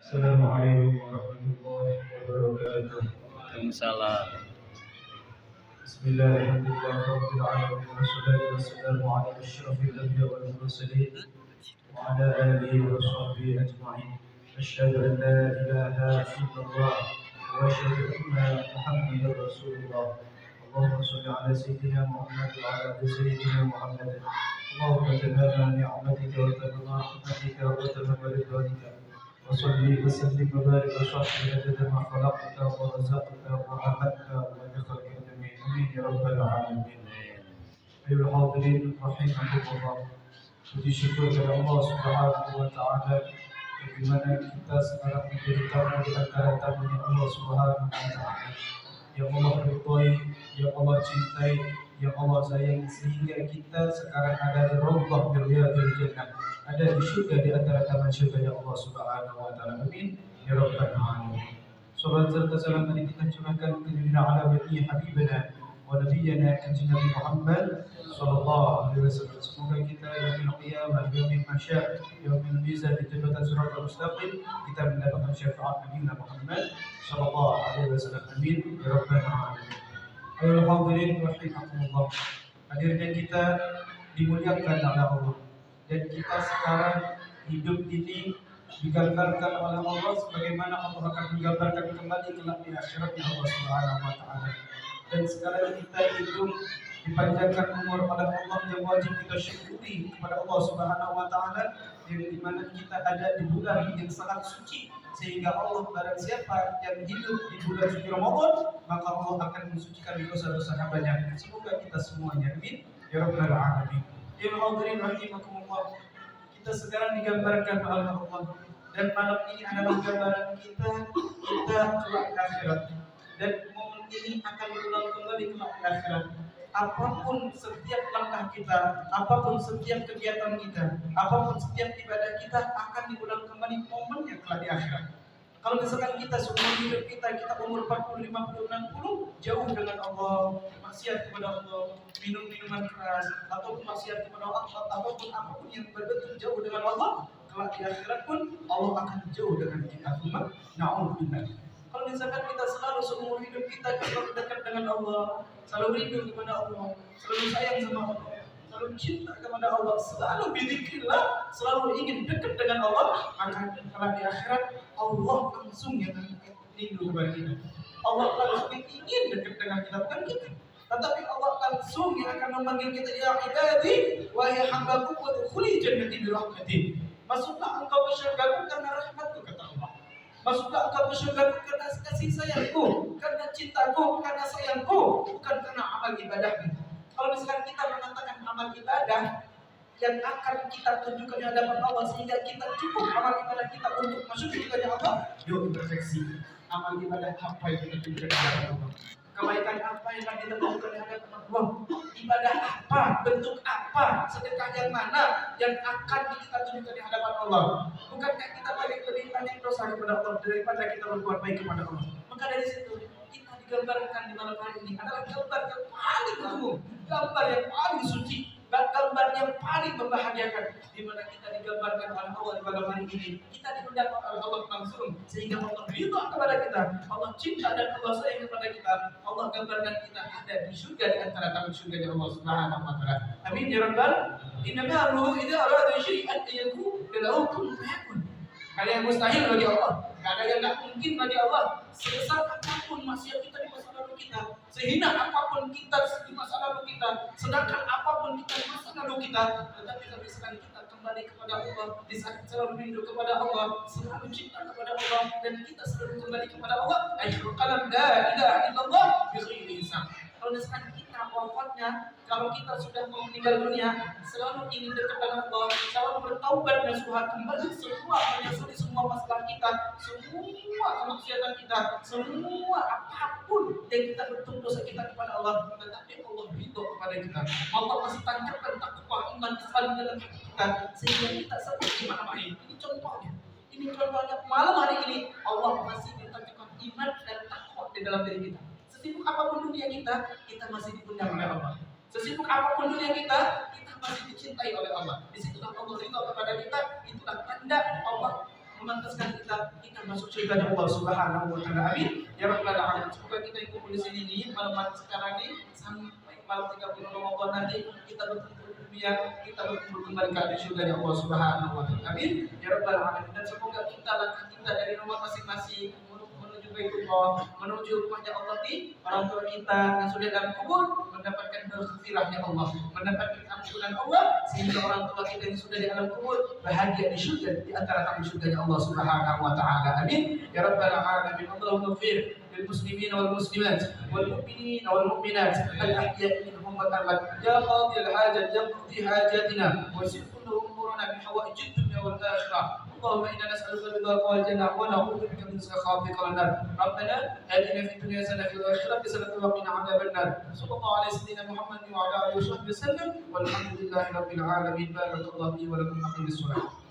السلام عليكم ورحمة الله وبركاته. Waalaikumsalam. بسم الله الحمد لله رب العالمين والصلاة والسلام على أشرف الأنبياء والمرسلين وعلى آله وصحبه أجمعين. أشهد أن لا إله إلا الله وأشهد أن محمدا رسول الله. اللهم صل على سيدنا محمد وعلى آل سيدنا محمد. اللهم تمام نعمتك وتمام رحمتك وتمام رضوانك. وصلي وسلم وبارك وصحبه عدد ما خلقت ورزقت وأحببت ولخلق أجمعين. آمين يا رب العالمين. أيها الحاضرين رحمكم الله. Puji syukur kepada Allah Subhanahu wa taala bagaimana kita sekarang menjadi tamu di antara tamunya Allah Subhanahu wa taala. Yang Allah ridhoi, yang Allah cintai, yang Allah sayang sehingga kita sekarang ada di Raudhah min Riyadhil Jannah. Ada di surga di antara taman surga Allah Subhanahu wa taala. Amin ya rabbal alamin. Salat serta salam mari kita curahkan ke junjungan ala wali habibana wa nabiyana kanjeng Nabi Muhammad sallallahu alaihi wasallam. Semoga kita yaumil qiyamah, yaumil mahsyar, yaumil mizan di jembatan siratal mustaqim kita mendapatkan syafaat Nabi Muhammad sallallahu alaihi wasallam. Amin ya rabbal alamin. Ayolah hadirin rahimakumullah. Hadirnya kita dimuliakan oleh Allah. Dan kita sekarang hidup ini digambarkan oleh Allah sebagaimana Allah akan menggambarkan kembali kelak di akhiratnya Allah Subhanahu wa taala. Dan sekarang kita hidup dipanjangkan umur oleh Allah yang wajib kita syukuri kepada Allah Subhanahu wa taala yang dimana kita ada di bulan yang sangat suci sehingga Allah barang siapa yang hidup di bulan suci Ramadan maka Allah akan mensucikan dosa-dosa hambanya. Semoga kita semuanya amin ya rabbal alamin. Ya hadirin rahimakumullah. Kita sekarang digambarkan oleh Allah dan malam ini adalah gambaran kita kelak di akhirat dan momen ini akan berulang kembali kelak di akhirat. Apapun setiap langkah kita, apapun setiap kegiatan kita, apapun setiap ibadah kita akan diulang kembali momennya kelak di akhirat. Kalau misalkan kita seumur hidup kita umur 40, 50, 60 jauh dengan Allah, maksiat kepada Allah, minum minuman keras ataupun maksiat kepada Allah ataupun apapun yang berbentuk jauh dengan Allah, kelak di akhirat pun Allah akan jauh dengan kita. Na'udzubillah. Kalau misalkan kita selalu seumur hidup kita selalu dekat dengan Allah, selalu rindu kepada Allah, selalu sayang sama Allah, selalu cinta kepada Allah, selalu berzikirlah, selalu ingin dekat dengan Allah, maka kalau di akhirat Allah langsung yang rindu kepada kita. Allah langsung ingin dekat dengan kita, bukan kita. Tetapi Allah langsung yang akan memanggil kita, ya ibadi, wahai hambaku, wadkhuli jannati bi rahmati. Masuklah engkau ke syurgaku karena rahmatku, kata Allah. Masuklah engkau ke syurgaku karena kasih sayangku, karena cintaku, karena sayangku, bukan karena amal ibadahmu. Kalau misalkan kita mengatakan amal ibadah yang akan kita tunjukkan di hadapan Allah sehingga kita cukup amal ibadah kita untuk masuk ke surga Allah, yuk perfeksi. Amal ibadah apa yang kita tunjukkan di hadapan Allah? Kebaikan apa yang akan kita lakukan di hadapan Allah? Ibadah apa? Bentuk apa? Sedekah yang mana yang akan kita tunjukkan di hadapan Allah? Bukankah kita lebih banyak dosa kepada Allah daripada kita berbuat baik kepada Allah? Maka dari situ kita digambarkan di malam hari ini adalah gambar yang paling umum, gambar yang paling suci, gambar yang paling membahagiakan, di mana kita digambarkan oleh Allah di malam hari ini. Kita diundang oleh Allah langsung sehingga Allah ridha kepada kita, Allah cinta dan Allah sayang kepada kita. Allah gambarkan kita ada di surga di antara tamu surga Allah Subhanahu wa taala. Amin ya rabbal. Innama amruhu idza arada syai'an yakun lahu kun fayakun. Ada yang mustahil bagi Allah, ada yang tidak mungkin bagi Allah. Sebesar apapun maksiat kita di masa lalu kita, sehina apapun kita di masa lalu kita, sedangkan apapun kita di masa lalu kita, tetapi kalau misalkan kita kembali kepada Allah, di saat selalu rindu kepada Allah, selalu cinta kepada Allah, dan kita selalu kembali kepada Allah, ayyul qalam la ilaha illallah bi ghairi hisab. Kalau misalkan kita wafatnya, kalau kita sudah mau meninggal dunia, selalu ingin dekat dengan Allah, selalu bertaubat nasuha kembali semua menyesali semua masalah kita, semua kemaksiatan kita, semua apapun yang kita bentuk dosa kita kepada Allah, tetapi Allah ridho kepada kita. Allah masih tancapkan takwa iman Islam dalam hati kita sehingga kita seperti malam hari ini. Ini contohnya. Malam hari ini Allah masih mentancapkan iman dan takwa di dalam diri kita. Sesibuk apapun dunia kita, kita masih diundang oleh Allah. Sesibuk apapun dunia kita masih dicintai oleh Allah. Disitulah Allah ridha kepada kita. Itulah tanda Allah memantaskan kita masuk surga Allah Subhanahu wa taala. Amin ya rabbal alamin. Semoga kita yang kumpul di sini nih malam sekarang ini sampai malam 30 Ramadan nanti kita berkumpul dunia, kita berkumpul kembali ke surga Allah Subhanahu wa taala. Amin ya rabbal alamin. Dan semoga langkah kita dari rumah masing-masing menuju Baitullah, menuju rumahnya Allah di orang tua kita yang sudah dalam kubur mendapatkan maghfirahnya Allah, mendapatkan ampunan Allah, sehingga orang tua kita yang sudah di alam kubur bahagia di surga di antara tamu surganya Allah Subhanahu wa taala. Amin ya rabbal alamin. Allahumma ighfir للمسلمين والمسلمات والمؤمنين والمؤمنات الأحياء منهم والأموات يا قاضي الحاجة يقضي حاجاتنا ويسر كل أمورنا بحوائج الدنيا والآخرة. اللهم إنا نسألك رضاك والجنة ونعوذ بك من سخطك والنار. ربنا آتنا في الدنيا حسنة وفي الآخرة حسنة وقنا عذاب النار. صلى الله على سيدنا محمد وعلى آله وصحبه وسلم والحمد لله رب العالمين. بارك الله لي ولكم. أقم الصلاة.